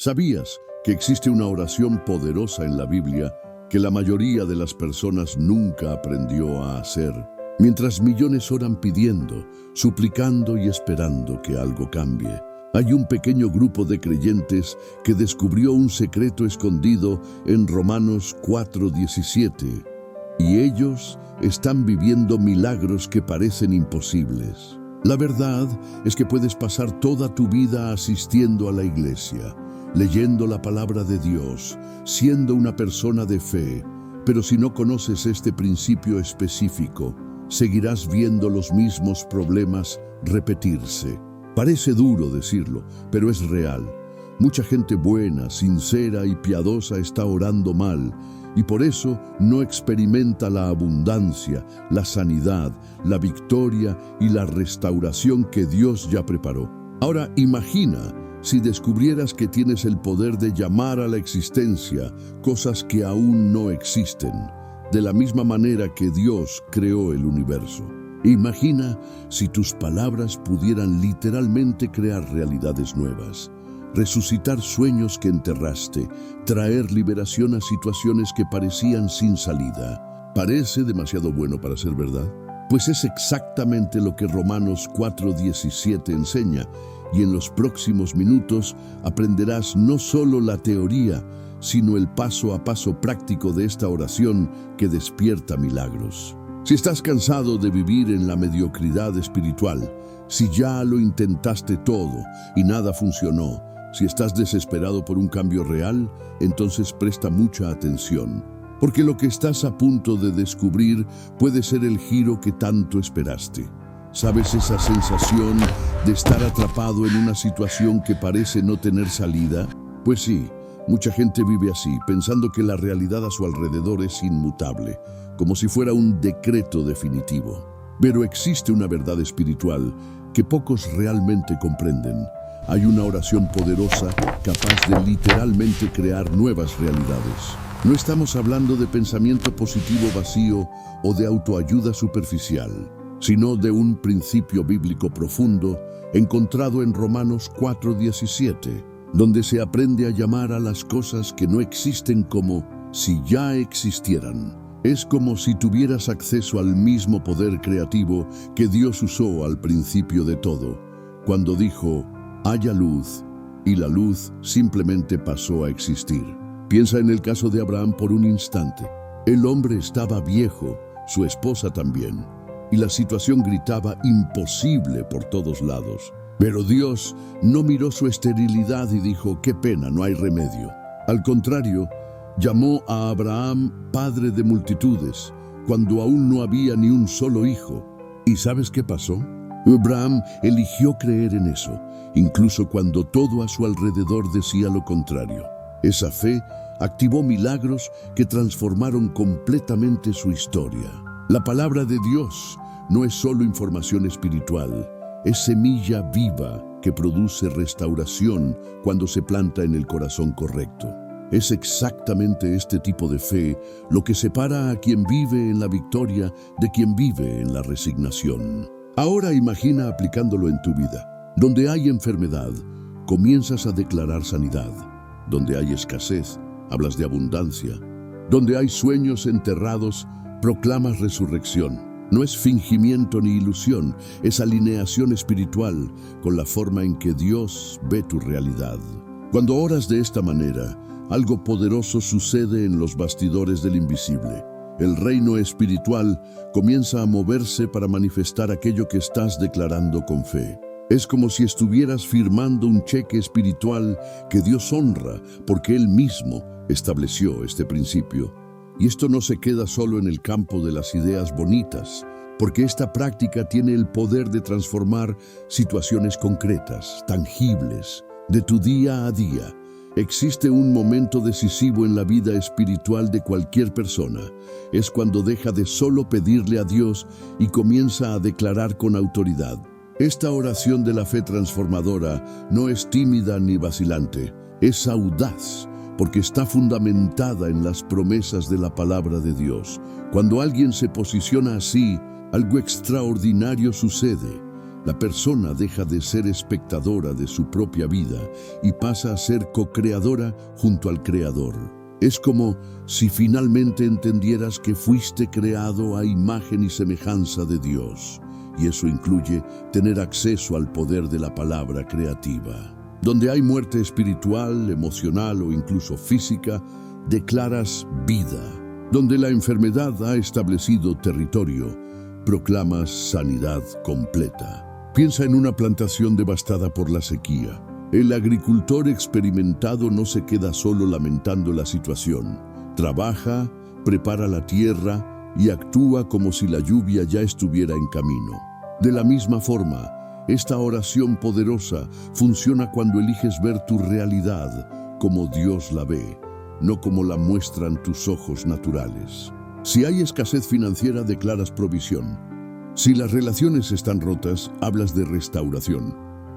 ¿Sabías que existe una oración poderosa en la Biblia que la mayoría de las personas nunca aprendió a hacer? Mientras millones oran pidiendo, suplicando y esperando que algo cambie, hay un pequeño grupo de creyentes que descubrió un secreto escondido en Romanos 4:17, y ellos están viviendo milagros que parecen imposibles. La verdad es que puedes pasar toda tu vida asistiendo a la iglesia, leyendo la palabra de Dios, siendo una persona de fe, pero si no conoces este principio específico, seguirás viendo los mismos problemas repetirse. Parece duro decirlo, pero es real. Mucha gente buena, sincera y piadosa está orando mal, y por eso no experimenta la abundancia, la sanidad, la victoria y la restauración que Dios ya preparó. Ahora imagina si descubrieras que tienes el poder de llamar a la existencia cosas que aún no existen, de la misma manera que Dios creó el universo. Imagina si tus palabras pudieran literalmente crear realidades nuevas, resucitar sueños que enterraste, traer liberación a situaciones que parecían sin salida. ¿Parece demasiado bueno para ser verdad? Pues es exactamente lo que Romanos 4:17 enseña, y en los próximos minutos aprenderás no solo la teoría, sino el paso a paso práctico de esta oración que despierta milagros. Si estás cansado de vivir en la mediocridad espiritual, si ya lo intentaste todo y nada funcionó, si estás desesperado por un cambio real, entonces presta mucha atención, porque lo que estás a punto de descubrir puede ser el giro que tanto esperaste. ¿Sabes esa sensación de estar atrapado en una situación que parece no tener salida? Pues sí, mucha gente vive así, pensando que la realidad a su alrededor es inmutable, como si fuera un decreto definitivo. Pero existe una verdad espiritual que pocos realmente comprenden. Hay una oración poderosa capaz de literalmente crear nuevas realidades. No estamos hablando de pensamiento positivo vacío o de autoayuda superficial, sino de un principio bíblico profundo encontrado en Romanos 4:17, donde se aprende a llamar a las cosas que no existen como si ya existieran. Es como si tuvieras acceso al mismo poder creativo que Dios usó al principio de todo, cuando dijo, haya luz, y la luz simplemente pasó a existir. Piensa en el caso de Abraham por un instante. El hombre estaba viejo, su esposa también, y la situación gritaba imposible por todos lados. Pero Dios no miró su esterilidad y dijo, qué pena, no hay remedio. Al contrario, llamó a Abraham padre de multitudes, cuando aún no había ni un solo hijo. ¿Y sabes qué pasó? Abraham eligió creer en eso, incluso cuando todo a su alrededor decía lo contrario. Esa fe activó milagros que transformaron completamente su historia. La palabra de Dios no es solo información espiritual, es semilla viva que produce restauración cuando se planta en el corazón correcto. Es exactamente este tipo de fe lo que separa a quien vive en la victoria de quien vive en la resignación. Ahora imagina aplicándolo en tu vida. Donde hay enfermedad, comienzas a declarar sanidad. Donde hay escasez, hablas de abundancia. Donde hay sueños enterrados, proclamas resurrección. No es fingimiento ni ilusión, es alineación espiritual con la forma en que Dios ve tu realidad. Cuando oras de esta manera, algo poderoso sucede en los bastidores del invisible. El reino espiritual comienza a moverse para manifestar aquello que estás declarando con fe. Es como si estuvieras firmando un cheque espiritual que Dios honra porque Él mismo estableció este principio. Y esto no se queda solo en el campo de las ideas bonitas, porque esta práctica tiene el poder de transformar situaciones concretas, tangibles, de tu día a día. Existe un momento decisivo en la vida espiritual de cualquier persona. Es cuando deja de solo pedirle a Dios y comienza a declarar con autoridad. Esta oración de la fe transformadora no es tímida ni vacilante, es audaz, porque está fundamentada en las promesas de la palabra de Dios. Cuando alguien se posiciona así, algo extraordinario sucede. La persona deja de ser espectadora de su propia vida y pasa a ser co-creadora junto al Creador. Es como si finalmente entendieras que fuiste creado a imagen y semejanza de Dios, y eso incluye tener acceso al poder de la palabra creativa. Donde hay muerte espiritual, emocional o incluso física, declaras vida. Donde la enfermedad ha establecido territorio, proclamas sanidad completa. Piensa en una plantación devastada por la sequía. El agricultor experimentado no se queda solo lamentando la situación. Trabaja, prepara la tierra y actúa como si la lluvia ya estuviera en camino. De la misma forma, esta oración poderosa funciona cuando eliges ver tu realidad como Dios la ve, no como la muestran tus ojos naturales. Si hay escasez financiera, declaras provisión. Si las relaciones están rotas, hablas de restauración.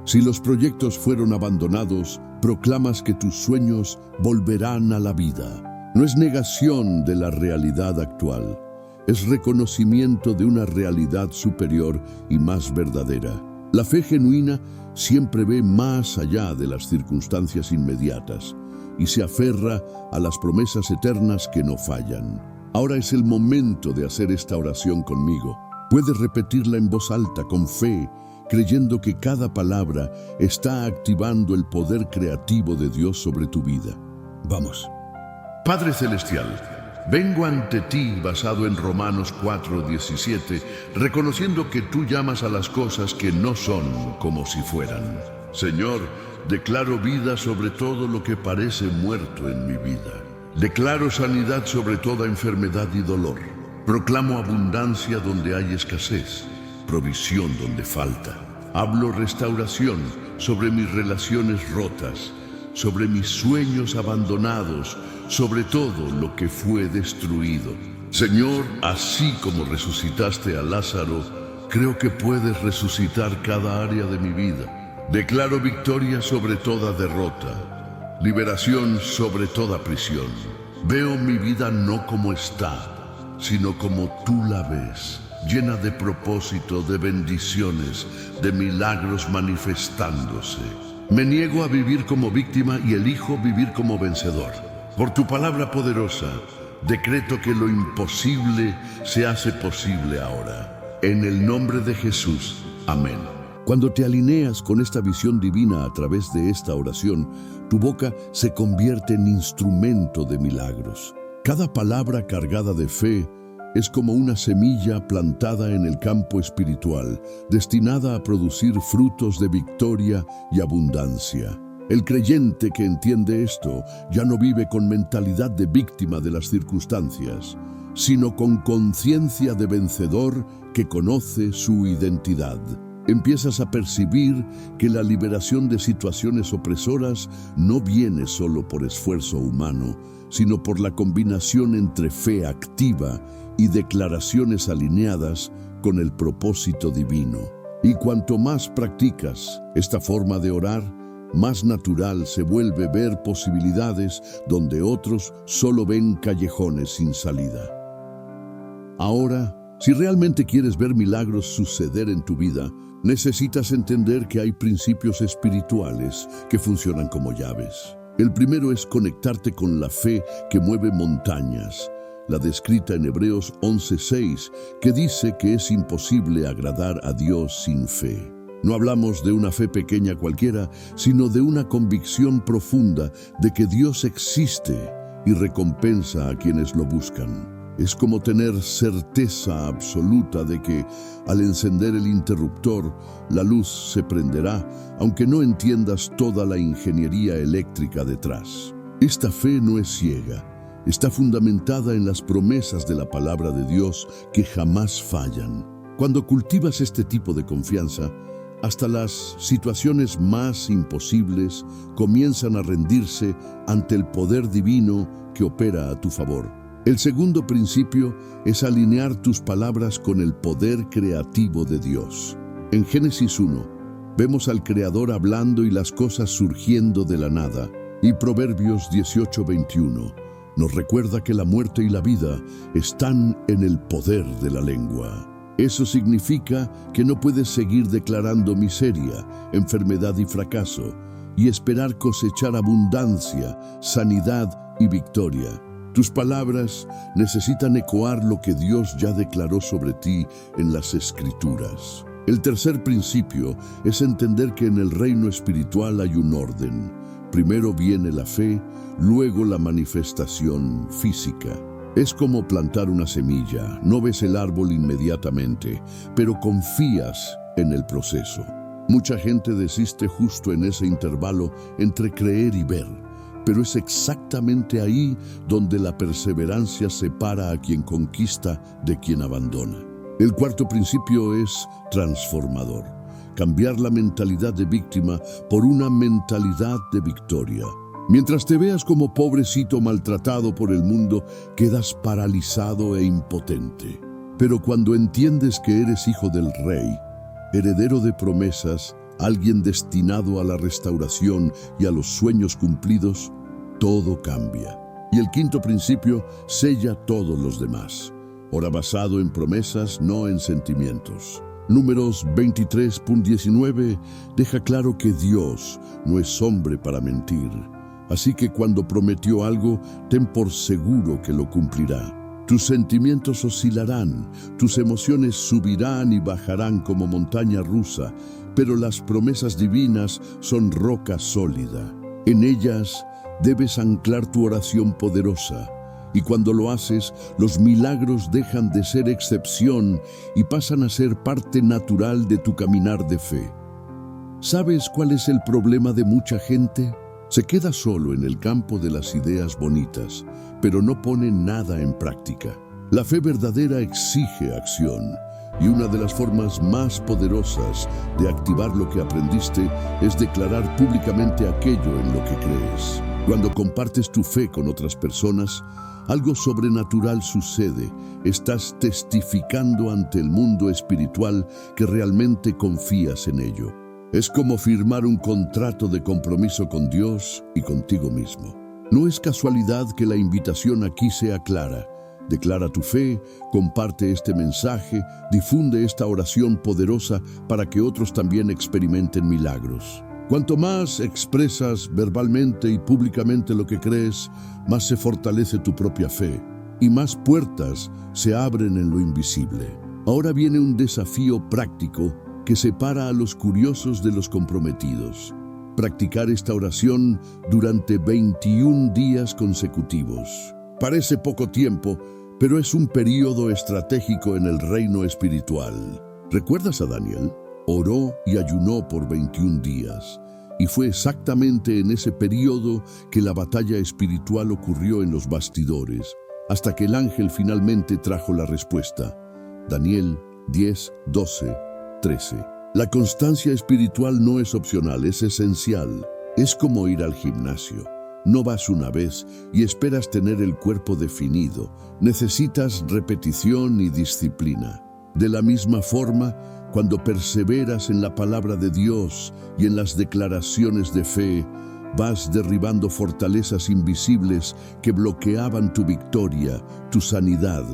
Si los proyectos fueron abandonados, proclamas que tus sueños volverán a la vida. No es negación de la realidad actual, es reconocimiento de una realidad superior y más verdadera. La fe genuina siempre ve más allá de las circunstancias inmediatas y se aferra a las promesas eternas que no fallan. Ahora es el momento de hacer esta oración conmigo. Puedes repetirla en voz alta, con fe, creyendo que cada palabra está activando el poder creativo de Dios sobre tu vida. Vamos. Padre Celestial, vengo ante ti basado en Romanos 4:17, reconociendo que tú llamas a las cosas que no son como si fueran. Señor, declaro vida sobre todo lo que parece muerto en mi vida. Declaro sanidad sobre toda enfermedad y dolor. Proclamo abundancia donde hay escasez, provisión donde falta. Hablo restauración sobre mis relaciones rotas, sobre mis sueños abandonados, sobre todo lo que fue destruido. Señor, así como resucitaste a Lázaro, creo que puedes resucitar cada área de mi vida. Declaro victoria sobre toda derrota, liberación sobre toda prisión. Veo mi vida no como está, sino como tú la ves, llena de propósito, de bendiciones, de milagros manifestándose. Me niego a vivir como víctima y elijo vivir como vencedor. Por tu palabra poderosa, decreto que lo imposible se hace posible ahora. En el nombre de Jesús. Amén. Cuando te alineas con esta visión divina a través de esta oración, tu boca se convierte en instrumento de milagros. Cada palabra cargada de fe es como una semilla plantada en el campo espiritual, destinada a producir frutos de victoria y abundancia. El creyente que entiende esto ya no vive con mentalidad de víctima de las circunstancias, sino con conciencia de vencedor que conoce su identidad. Empiezas a percibir que la liberación de situaciones opresoras no viene solo por esfuerzo humano, sino por la combinación entre fe activa y declaraciones alineadas con el propósito divino. Y cuanto más practicas esta forma de orar, más natural se vuelve ver posibilidades donde otros solo ven callejones sin salida. Ahora, si realmente quieres ver milagros suceder en tu vida, necesitas entender que hay principios espirituales que funcionan como llaves. El primero es conectarte con la fe que mueve montañas, la descrita en Hebreos 11:6, que dice que es imposible agradar a Dios sin fe. No hablamos de una fe pequeña cualquiera, sino de una convicción profunda de que Dios existe y recompensa a quienes lo buscan. Es como tener certeza absoluta de que, al encender el interruptor, la luz se prenderá, aunque no entiendas toda la ingeniería eléctrica detrás. Esta fe no es ciega, está fundamentada en las promesas de la palabra de Dios que jamás fallan. Cuando cultivas este tipo de confianza, hasta las situaciones más imposibles comienzan a rendirse ante el poder divino que opera a tu favor. El segundo principio es alinear tus palabras con el poder creativo de Dios. En Génesis 1, vemos al Creador hablando y las cosas surgiendo de la nada. Y Proverbios 18:21 nos recuerda que la muerte y la vida están en el poder de la lengua. Eso significa que no puedes seguir declarando miseria, enfermedad y fracaso, y esperar cosechar abundancia, sanidad y victoria. Tus palabras necesitan ecoar lo que Dios ya declaró sobre ti en las Escrituras. El tercer principio es entender que en el reino espiritual hay un orden. Primero viene la fe, luego la manifestación física. Es como plantar una semilla, no ves el árbol inmediatamente, pero confías en el proceso. Mucha gente desiste justo en ese intervalo entre creer y ver, pero es exactamente ahí donde la perseverancia separa a quien conquista de quien abandona. El cuarto principio es transformador. Cambiar la mentalidad de víctima por una mentalidad de victoria. Mientras te veas como pobrecito maltratado por el mundo, quedas paralizado e impotente. Pero cuando entiendes que eres hijo del Rey, heredero de promesas, alguien destinado a la restauración y a los sueños cumplidos, todo cambia. Y el quinto principio sella todos los demás. Ora basado en promesas, no en sentimientos. Números 23.19 deja claro que Dios no es hombre para mentir. Así que cuando prometió algo, ten por seguro que lo cumplirá. Tus sentimientos oscilarán, tus emociones subirán y bajarán como montaña rusa, pero las promesas divinas son roca sólida. En ellas debes anclar tu oración poderosa, y cuando lo haces, los milagros dejan de ser excepción y pasan a ser parte natural de tu caminar de fe. ¿Sabes cuál es el problema de mucha gente? Se queda solo en el campo de las ideas bonitas, pero no pone nada en práctica. La fe verdadera exige acción, y una de las formas más poderosas de activar lo que aprendiste es declarar públicamente aquello en lo que crees. Cuando compartes tu fe con otras personas, algo sobrenatural sucede. Estás testificando ante el mundo espiritual que realmente confías en ello. Es como firmar un contrato de compromiso con Dios y contigo mismo. No es casualidad que la invitación aquí sea clara. Declara tu fe, comparte este mensaje, difunde esta oración poderosa para que otros también experimenten milagros. Cuanto más expresas verbalmente y públicamente lo que crees, más se fortalece tu propia fe y más puertas se abren en lo invisible. Ahora viene un desafío práctico que separa a los curiosos de los comprometidos. Practicar esta oración durante 21 días consecutivos. Parece poco tiempo, pero es un período estratégico en el reino espiritual. ¿Recuerdas a Daniel? Oró y ayunó por 21 días. Y fue exactamente en ese período que la batalla espiritual ocurrió en los bastidores, hasta que el ángel finalmente trajo la respuesta. Daniel 10, 12, 13. La constancia espiritual no es opcional, es esencial. Es como ir al gimnasio. No vas una vez y esperas tener el cuerpo definido. Necesitas repetición y disciplina. De la misma forma, cuando perseveras en la palabra de Dios y en las declaraciones de fe, vas derribando fortalezas invisibles que bloqueaban tu victoria, tu sanidad,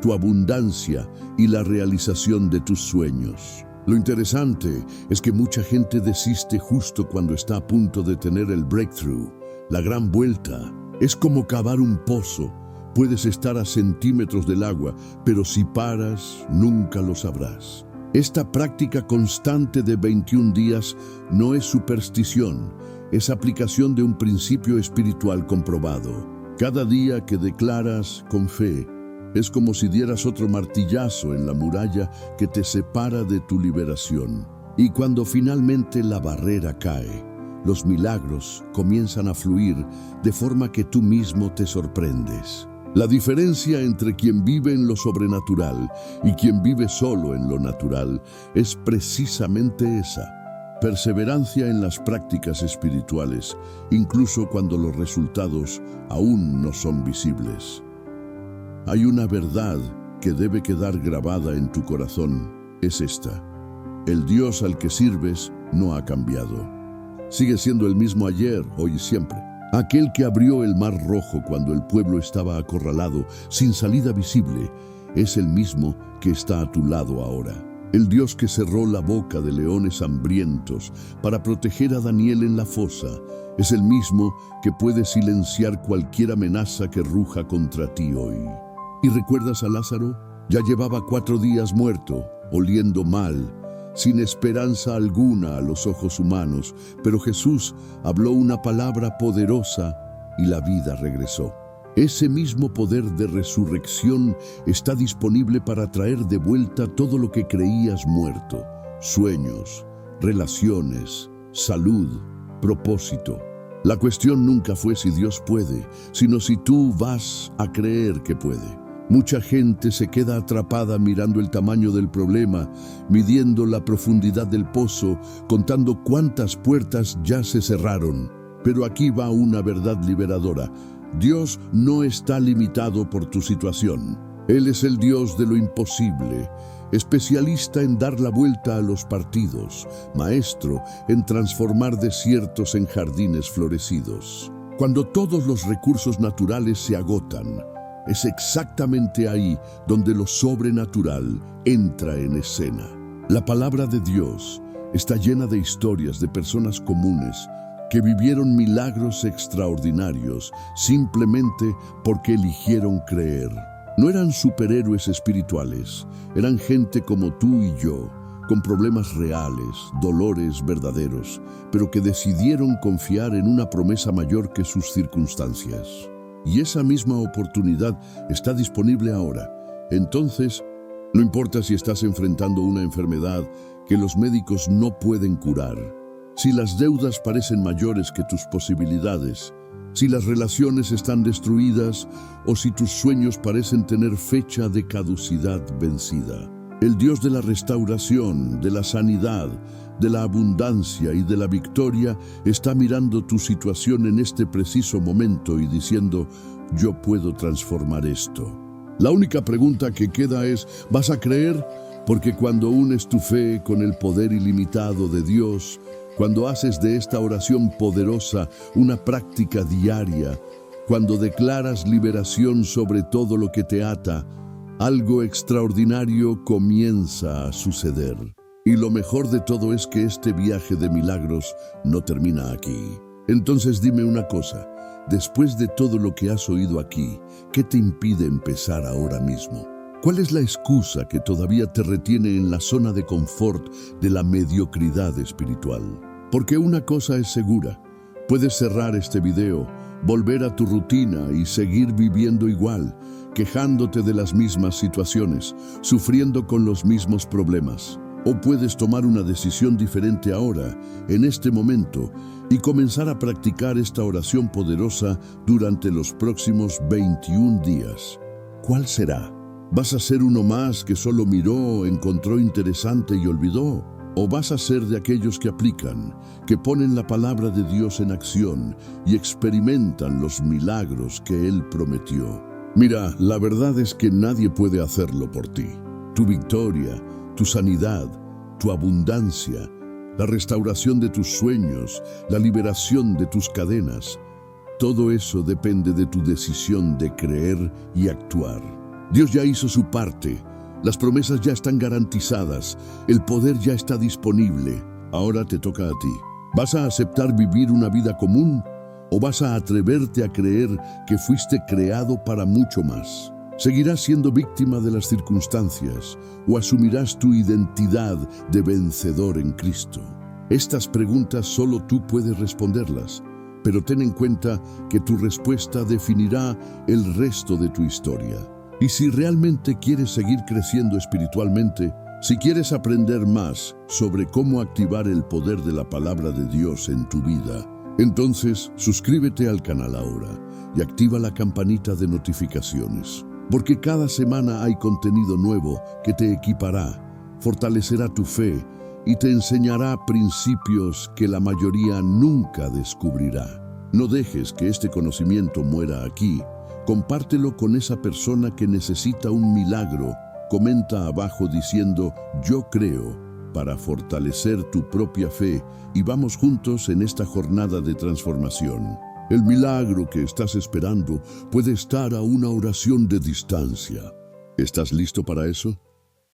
tu abundancia y la realización de tus sueños. Lo interesante es que mucha gente desiste justo cuando está a punto de tener el breakthrough, la gran vuelta. Es como cavar un pozo. Puedes estar a centímetros del agua, pero si paras, nunca lo sabrás. Esta práctica constante de 21 días no es superstición, es aplicación de un principio espiritual comprobado. Cada día que declaras con fe, es como si dieras otro martillazo en la muralla que te separa de tu liberación. Y cuando finalmente la barrera cae, los milagros comienzan a fluir de forma que tú mismo te sorprendes. La diferencia entre quien vive en lo sobrenatural y quien vive solo en lo natural es precisamente esa. Perseverancia en las prácticas espirituales, incluso cuando los resultados aún no son visibles. Hay una verdad que debe quedar grabada en tu corazón, es esta. El Dios al que sirves no ha cambiado. Sigue siendo el mismo ayer, hoy y siempre. Aquel que abrió el mar rojo cuando el pueblo estaba acorralado, sin salida visible, es el mismo que está a tu lado ahora. El Dios que cerró la boca de leones hambrientos para proteger a Daniel en la fosa es el mismo que puede silenciar cualquier amenaza que ruja contra ti hoy. ¿Y recuerdas a Lázaro? Ya llevaba 4 días muerto, oliendo mal, sin esperanza alguna a los ojos humanos, pero Jesús habló una palabra poderosa y la vida regresó. Ese mismo poder de resurrección está disponible para traer de vuelta todo lo que creías muerto: sueños, relaciones, salud, propósito. La cuestión nunca fue si Dios puede, sino si tú vas a creer que puede. Mucha gente se queda atrapada mirando el tamaño del problema, midiendo la profundidad del pozo, contando cuántas puertas ya se cerraron. Pero aquí va una verdad liberadora. Dios no está limitado por tu situación. Él es el Dios de lo imposible, especialista en dar la vuelta a los partidos, maestro en transformar desiertos en jardines florecidos. Cuando todos los recursos naturales se agotan, es exactamente ahí donde lo sobrenatural entra en escena. La palabra de Dios está llena de historias de personas comunes que vivieron milagros extraordinarios simplemente porque eligieron creer. No eran superhéroes espirituales, eran gente como tú y yo, con problemas reales, dolores verdaderos, pero que decidieron confiar en una promesa mayor que sus circunstancias. Y esa misma oportunidad está disponible ahora. Entonces, no importa si estás enfrentando una enfermedad que los médicos no pueden curar, si las deudas parecen mayores que tus posibilidades, si las relaciones están destruidas o si tus sueños parecen tener fecha de caducidad vencida. El Dios de la restauración, de la sanidad, de la abundancia y de la victoria está mirando tu situación en este preciso momento y diciendo: yo puedo transformar esto. La única pregunta que queda es: ¿vas a creer? Porque cuando unes tu fe con el poder ilimitado de Dios, cuando haces de esta oración poderosa una práctica diaria, cuando declaras liberación sobre todo lo que te ata, algo extraordinario comienza a suceder. Y lo mejor de todo es que este viaje de milagros no termina aquí. Entonces dime una cosa, después de todo lo que has oído aquí, ¿qué te impide empezar ahora mismo? ¿Cuál es la excusa que todavía te retiene en la zona de confort de la mediocridad espiritual? Porque una cosa es segura, puedes cerrar este video, volver a tu rutina y seguir viviendo igual, quejándote de las mismas situaciones, sufriendo con los mismos problemas. O puedes tomar una decisión diferente ahora, en este momento, y comenzar a practicar esta oración poderosa durante los próximos 21 días. ¿Cuál será? ¿Vas a ser uno más que solo miró, encontró interesante y olvidó? ¿O vas a ser de aquellos que aplican, que ponen la palabra de Dios en acción y experimentan los milagros que Él prometió? Mira, la verdad es que nadie puede hacerlo por ti. Tu victoria, tu sanidad, tu abundancia, la restauración de tus sueños, la liberación de tus cadenas, todo eso depende de tu decisión de creer y actuar. Dios ya hizo su parte. Las promesas ya están garantizadas, el poder ya está disponible. Ahora te toca a ti. ¿Vas a aceptar vivir una vida común o vas a atreverte a creer que fuiste creado para mucho más? ¿Seguirás siendo víctima de las circunstancias o asumirás tu identidad de vencedor en Cristo? Estas preguntas solo tú puedes responderlas, pero ten en cuenta que tu respuesta definirá el resto de tu historia. Y si realmente quieres seguir creciendo espiritualmente, si quieres aprender más sobre cómo activar el poder de la palabra de Dios en tu vida, entonces suscríbete al canal ahora y activa la campanita de notificaciones, porque cada semana hay contenido nuevo que te equipará, fortalecerá tu fe y te enseñará principios que la mayoría nunca descubrirá. No dejes que este conocimiento muera aquí. Compártelo con esa persona que necesita un milagro. Comenta abajo diciendo: yo creo, para fortalecer tu propia fe, y vamos juntos en esta jornada de transformación. El milagro que estás esperando puede estar a una oración de distancia. ¿Estás listo para eso?